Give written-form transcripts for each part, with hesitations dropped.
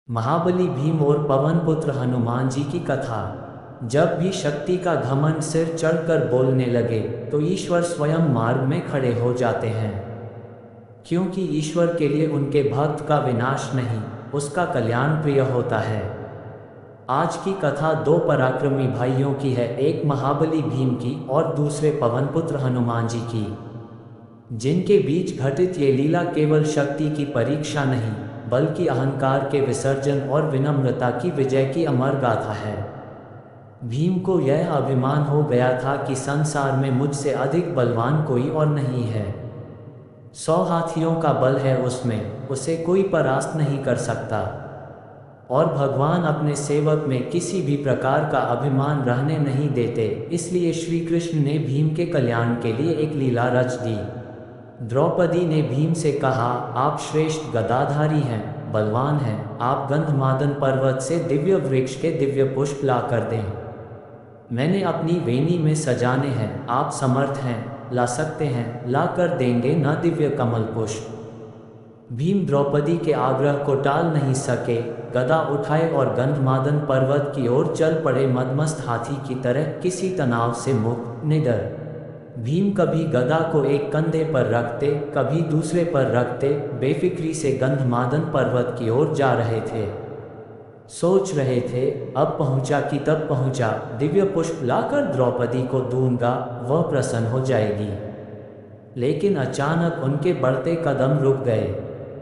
महाबली भीम और पवन पुत्र हनुमान जी की कथा। जब भी शक्ति का घमंड सिर चढ़कर बोलने लगे तो ईश्वर स्वयं मार्ग में खड़े हो जाते हैं, क्योंकि ईश्वर के लिए उनके भक्त का विनाश नहीं, उसका कल्याण प्रिय होता है। आज की कथा दो पराक्रमी भाइयों की है, एक महाबली भीम की और दूसरे पवन पुत्र हनुमान जी की, जिनके बीच घटित ये लीला केवल शक्ति की परीक्षा नहीं बल्कि अहंकार के विसर्जन और विनम्रता की विजय की अमर गाथा है। भीम को यह अभिमान हो गया था कि संसार में मुझसे अधिक बलवान कोई और नहीं है। 100 हाथियों का बल है उसमें, उसे कोई परास्त नहीं कर सकता। और भगवान अपने सेवक में किसी भी प्रकार का अभिमान रहने नहीं देते, इसलिए श्री कृष्ण ने भीम के कल्याण के लिए एक लीला रच दी। द्रौपदी ने भीम से कहा, आप श्रेष्ठ गदाधारी हैं, बलवान हैं, आप गंधमादन पर्वत से दिव्य वृक्ष के दिव्य पुष्प ला कर दें। मैंने अपनी वेणी में सजाने हैं, आप समर्थ हैं, ला सकते हैं, ला कर देंगे न दिव्य कमल पुष्प। भीम द्रौपदी के आग्रह को टाल नहीं सके, गदा उठाए और गंधमादन पर्वत की ओर चल पड़े, मदमस्त हाथी की तरह, किसी तनाव से मुक्त, निडर। भीम कभी गदा को एक कंधे पर रखते, कभी दूसरे पर रखते, बेफिक्री से गंधमादन पर्वत की ओर जा रहे थे। सोच रहे थे, अब पहुंचा कि तब पहुंचा, दिव्य पुष्प लाकर द्रौपदी को दूंगा, वह प्रसन्न हो जाएगी। लेकिन अचानक उनके बढ़ते कदम रुक गए।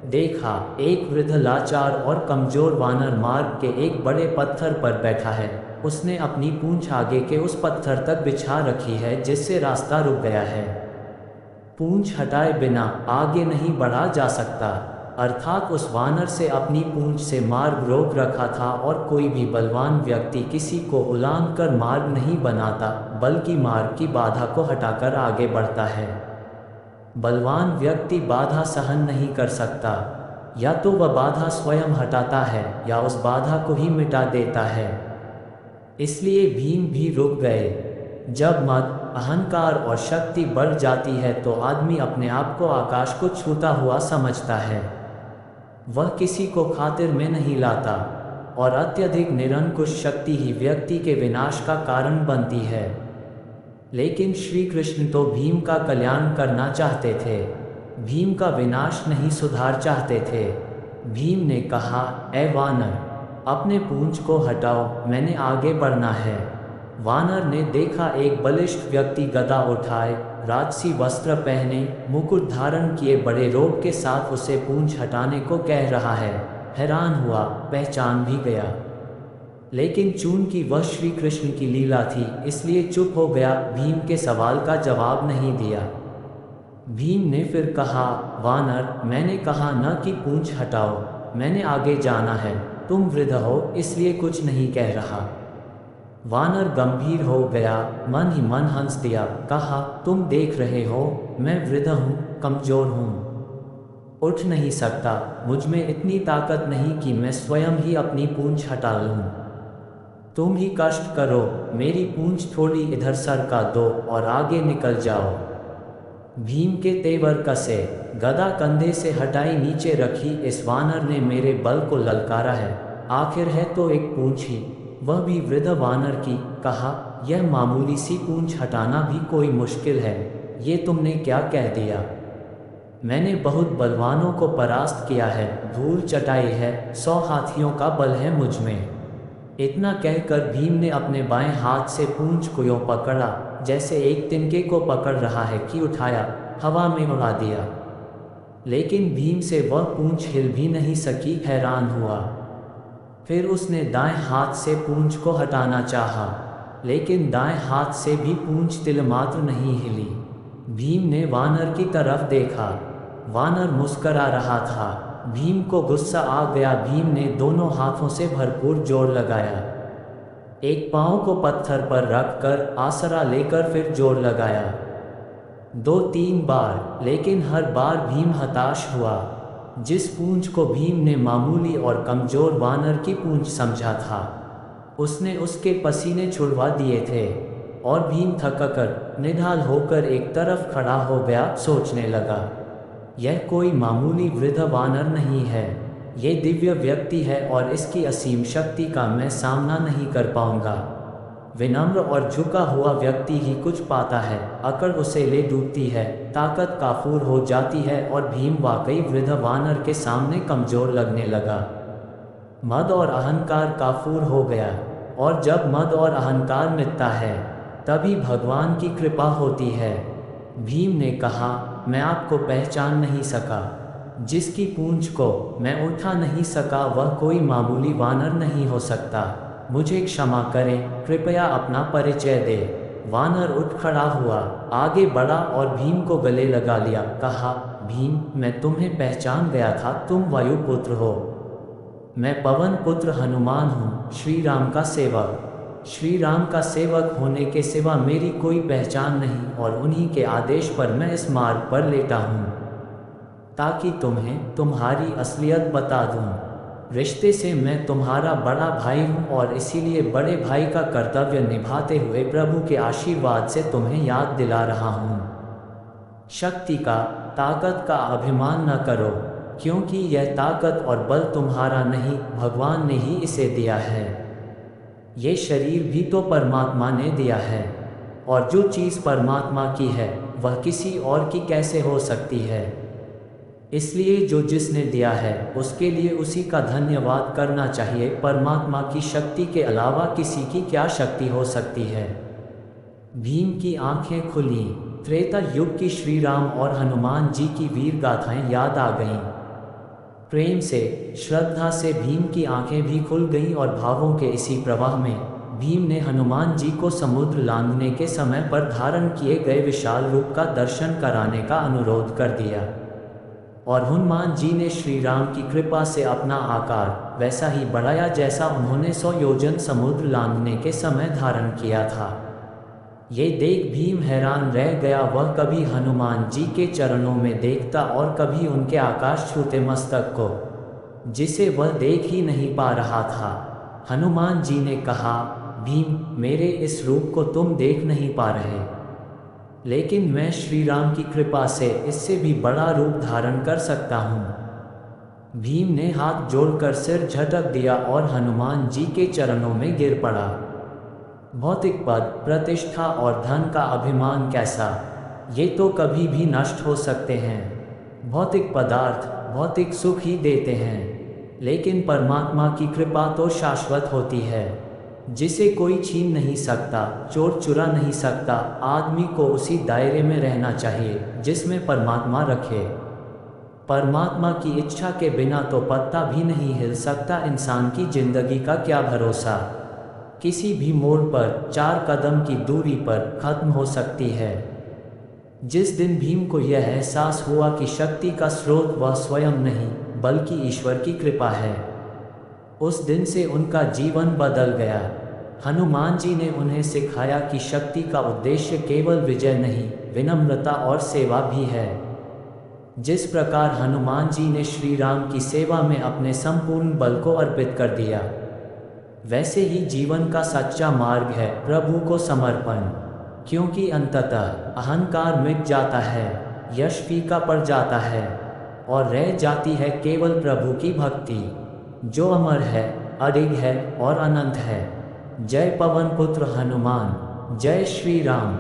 देखा, एक वृद्ध लाचार और कमजोर वानर मार्ग के एक बड़े पत्थर पर बैठा है। उसने अपनी पूंछ आगे के उस पत्थर तक बिछा रखी है जिससे रास्ता रुक गया है। पूंछ हटाए बिना आगे नहीं बढ़ा जा सकता, अर्थात उस वानर से अपनी पूंछ से मार्ग रोक रखा था। और कोई भी बलवान व्यक्ति किसी को उलांघ कर मार्ग नहीं बनाता बल्कि मार्ग की बाधा को हटाकर आगे बढ़ता है। बलवान व्यक्ति बाधा सहन नहीं कर सकता, या तो वह बाधा स्वयं हटाता है या उस बाधा को ही मिटा देता है। इसलिए भीम भी रुक गए। जब मद, अहंकार और शक्ति बढ़ जाती है तो आदमी अपने आप को आकाश को छूता हुआ समझता है, वह किसी को खातिर में नहीं लाता, और अत्यधिक निरंकुश शक्ति ही व्यक्ति के विनाश का कारण बनती है। लेकिन श्री कृष्ण तो भीम का कल्याण करना चाहते थे, भीम का विनाश नहीं सुधार चाहते थे। भीम ने कहा, ऐ वानर, अपने पूंछ को हटाओ, मैंने आगे बढ़ना है। वानर ने देखा, एक बलिष्ठ व्यक्ति गदा उठाए, राजसी वस्त्र पहने, मुकुट धारण किए बड़े रोब के साथ उसे पूंछ हटाने को कह रहा है। हैरान हुआ, पहचान भी गया, लेकिन चूंकि वह श्री कृष्ण की लीला थी इसलिए चुप हो गया, भीम के सवाल का जवाब नहीं दिया। भीम ने फिर कहा, वानर, मैंने कहा न कि पूंछ हटाओ, मैंने आगे जाना है, तुम वृद्ध हो इसलिए कुछ नहीं कह रहा। वानर गंभीर हो गया, मन ही मन हंस दिया, कहा, तुम देख रहे हो, मैं वृद्ध हूँ, कमजोर हूँ, उठ नहीं सकता, मुझ में इतनी ताकत नहीं कि मैं स्वयं ही अपनी पूंछ हटा लूँ। तुम ही कष्ट करो, मेरी पूंछ थोड़ी इधर सरका दो और आगे निकल जाओ। भीम के तेवर कसे, गदा कंधे से हटाई नीचे रखी, इस वानर ने मेरे बल को ललकारा है, आखिर है तो एक पूंछ ही, वह भी वृद्ध वानर की। कहा, यह मामूली सी पूंछ हटाना भी कोई मुश्किल है, ये तुमने क्या कह दिया? मैंने बहुत बलवानों को परास्त किया है, धूल चटाई है, 100 हाथियों का बल है मुझ में। इतना कहकर भीम ने अपने बाएं हाथ से पूंछ को यूं पकड़ा जैसे एक तिनके को पकड़ रहा है कि उठाया, हवा में उड़ा दिया। लेकिन भीम से वह पूंछ हिल भी नहीं सकी, हैरान हुआ। फिर उसने दाएं हाथ से पूंछ को हटाना चाहा, लेकिन दाएं हाथ से भी पूंछ तिलमात्र नहीं हिली। भीम ने वानर की तरफ देखा, वानर मुस्करा रहा था। भीम को गुस्सा आ गया, भीम ने दोनों हाथों से भरपूर जोर लगाया, एक पांव को पत्थर पर रखकर आसरा लेकर फिर जोर लगाया, 2-3 बार, लेकिन हर बार भीम हताश हुआ। जिस पूंछ को भीम ने मामूली और कमजोर वानर की पूंछ समझा था, उसने उसके पसीने छुड़वा दिए थे, और भीम थककर निढाल होकर एक तरफ खड़ा हो गया, सोचने लगा, यह कोई मामूली वृद्ध वानर नहीं है, ये दिव्य व्यक्ति है और इसकी असीम शक्ति का मैं सामना नहीं कर पाऊंगा। विनम्र और झुका हुआ व्यक्ति ही कुछ पाता है, अकड़ उसे ले डूबती है, ताकत काफूर हो जाती है और भीम वाकई वृद्ध वानर के सामने कमजोर लगने लगा। मद और अहंकार काफूर हो गया, और जब मद और अहंकार मिटता है तभी भगवान की कृपा होती है। भीम ने कहा, मैं आपको पहचान नहीं सका। जिसकी पूंछ को मैं उठा नहीं सका वह कोई मामूली वानर नहीं हो सकता। मुझे क्षमा करें, कृपया अपना परिचय दे। वानर उठ खड़ा हुआ, आगे बढ़ा और भीम को गले लगा लिया। कहा, भीम, मैं तुम्हें पहचान गया था, तुम वायुपुत्र हो। मैं पवन पुत्र हनुमान हूँ, श्री राम का सेवक। श्री राम का सेवक होने के सिवा मेरी कोई पहचान नहीं और उन्हीं के आदेश पर मैं इस मार्ग पर लेटा हूँ, ताकि तुम्हें तुम्हारी असलियत बता दूँ। रिश्ते से मैं तुम्हारा बड़ा भाई हूँ और इसीलिए बड़े भाई का कर्तव्य निभाते हुए प्रभु के आशीर्वाद से तुम्हें याद दिला रहा हूँ। शक्ति का, ताकत का अभिमान न करो, क्योंकि यह ताकत और बल तुम्हारा नहीं, भगवान ने ही इसे दिया है। ये शरीर भी तो परमात्मा ने दिया है, और जो चीज़ परमात्मा की है वह किसी और की कैसे हो सकती है। इसलिए जो जिसने दिया है उसके लिए उसी का धन्यवाद करना चाहिए। परमात्मा की शक्ति के अलावा किसी की क्या शक्ति हो सकती है। भीम की आंखें खुली। त्रेता युग की श्री राम और हनुमान जी की वीर गाथाएं याद आ गईं। प्रेम से, श्रद्धा से भीम की आंखें भी खुल गईं और भावों के इसी प्रवाह में भीम ने हनुमान जी को समुद्र लांघने के समय पर धारण किए गए विशाल रूप का दर्शन कराने का अनुरोध कर दिया, और हनुमान जी ने श्री राम की कृपा से अपना आकार वैसा ही बढ़ाया जैसा उन्होंने 100 योजन समुद्र लांघने के समय धारण किया था। ये देख भीम हैरान रह गया। वह कभी हनुमान जी के चरणों में देखता और कभी उनके आकाश छूते मस्तक को, जिसे वह देख ही नहीं पा रहा था। हनुमान जी ने कहा, भीम, मेरे इस रूप को तुम देख नहीं पा रहे, लेकिन मैं श्री राम की कृपा से इससे भी बड़ा रूप धारण कर सकता हूँ। भीम ने हाथ जोड़कर सिर झटक दिया और हनुमान जी के चरणों में गिर पड़ा। भौतिक पद, प्रतिष्ठा और धन का अभिमान कैसा, ये तो कभी भी नष्ट हो सकते हैं। भौतिक पदार्थ भौतिक सुख ही देते हैं, लेकिन परमात्मा की कृपा तो शाश्वत होती है, जिसे कोई छीन नहीं सकता, चोर चुरा नहीं सकता। आदमी को उसी दायरे में रहना चाहिए जिसमें परमात्मा रखे। परमात्मा की इच्छा के बिना तो पत्ता भी नहीं हिल सकता। इंसान की जिंदगी का क्या भरोसा, किसी भी मोड़ पर 4 कदम की दूरी पर खत्म हो सकती है। जिस दिन भीम को यह एहसास हुआ कि शक्ति का स्रोत वह स्वयं नहीं बल्कि ईश्वर की कृपा है, उस दिन से उनका जीवन बदल गया। हनुमान जी ने उन्हें सिखाया कि शक्ति का उद्देश्य केवल विजय नहीं, विनम्रता और सेवा भी है। जिस प्रकार हनुमान जी ने श्री राम की सेवा में अपने संपूर्ण बल को अर्पित कर दिया, वैसे ही जीवन का सच्चा मार्ग है प्रभु को समर्पण, क्योंकि अंततः अहंकार मिट जाता है, यश फीका पड़ जाता है और रह जाती है केवल प्रभु की भक्ति, जो अमर है, अडिग है और अनंत है। जय पवन पुत्र हनुमान, जय श्री राम।